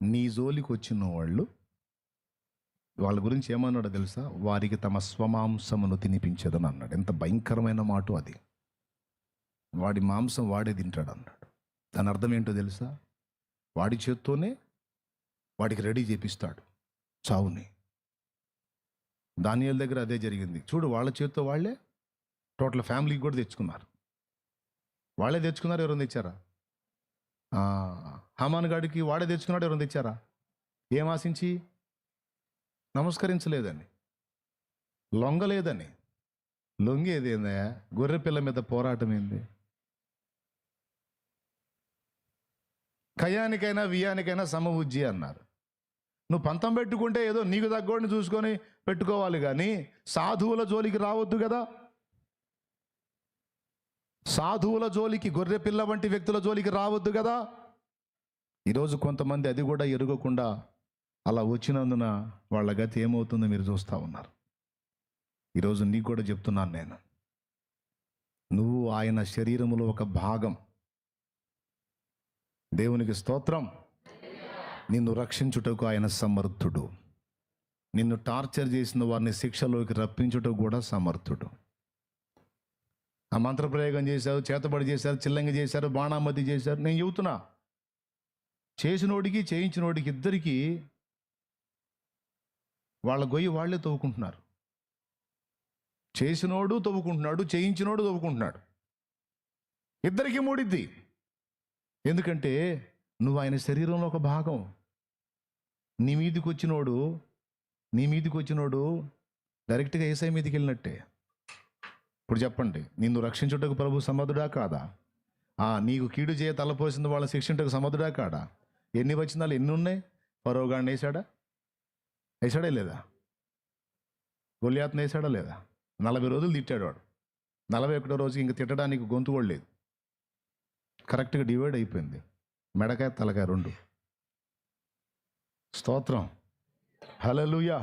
నీ జోలికి వచ్చిన వాళ్ళు వాళ్ళ గురించి ఏమన్నాడో తెలుసా? వారికి తమ స్వమాంసమును తినిపించదని అన్నాడు. ఎంత భయంకరమైన మాట అది. వాడి మాంసం వాడే తింటాడు అన్నాడు. దాని అర్థం ఏంటో తెలుసా? వాడి చేత్తోనే వాడికి రెడీ చేపిస్తాడు చావుని. దానియేలు దగ్గర అదే జరిగింది. చూడు, వాళ్ళ చేత్తో వాళ్ళే టోటల్ ఫ్యామిలీకి కూడా తెచ్చుకున్నారు. వాళ్ళే తెచ్చుకున్నారు, ఎవరైనా తెచ్చారా? హమాన్ గాడికి వాడే తెచ్చుకున్నాడు, ఎవరైనా తెచ్చారా? ఏం ఆశించి? నమస్కరించలేదని, లొంగలేదని. లొంగేది ఏందయ్యా? గొర్రె పిల్ల మీద పోరాటం ఏంది? కయానికైనా వియానికైనా సమబుజ్జి అన్నారు. నువ్వు పంతం పెట్టుకుంటే ఏదో నీకు తగ్గోడిని చూసుకొని పెట్టుకోవాలి, కానీ సాధువుల జోలికి రావద్దు కదా. సాధువుల జోలికి, గొర్రె పిల్ల వంటి వ్యక్తుల జోలికి రావద్దు కదా. ఈరోజు కొంతమంది అది కూడా ఎరుగకుండా అలా వచ్చినందున వాళ్ళ గతి ఏమవుతుందో మీరు చూస్తూ ఉన్నారు. ఈరోజు నీకు కూడా చెప్తున్నాను నేను, నువ్వు ఆయన శరీరములో ఒక భాగం. దేవునికి స్తోత్రం. నిన్ను రక్షించుటకు ఆయన సమర్థుడు. నిన్ను టార్చర్ చేసిన వారిని శిక్షలోకి రప్పించుటకు కూడా సమర్థుడు. ఆ మంత్రప్రయోగం చేశారు, చేతబడి చేశారు, చిల్లంగి చేశారు, బాణామతి చేశారు. నేను చెబుతున్నా, చేసినోడికి చేయించినోడికి ఇద్దరికి వాళ్ళ గొయ్యి వాళ్ళే తవ్వుకుంటున్నారు. చేసినోడు తవ్వుకుంటున్నాడు, చేయించినోడు తవ్వుకుంటున్నాడు. ఇద్దరికి మూడిద్ది. ఎందుకంటే నువ్వు ఆయన శరీరంలో ఒక భాగం. నీ మీదికి వచ్చినోడు డైరెక్ట్గా యేసయ్య మీదకి వెళ్ళినట్టే. ఇప్పుడు చెప్పండి, నిన్ను రక్షించుటకు ప్రభు సమర్థుడా కాదా? నీకు కీడు చేయ తలపోసింది వాళ్ళ శిక్షించటకు సమర్థుడా కాదా? ఎన్ని వచనాలు ఎన్ని ఉన్నాయి? ఫరోగాడిని వేసాడా లేదా? గొల్యాత్ని వేసాడా లేదా? 40 రోజులు తిట్టాడు వాడు. 41వ రోజుకి ఇంక తిట్టడానికి గొంతు కూడా లేదు. కరెక్ట్గా డివైడ్ అయిపోయింది, మెడకాయ తలకాయ రెండు. స్తోత్రం, హల్లెలూయా.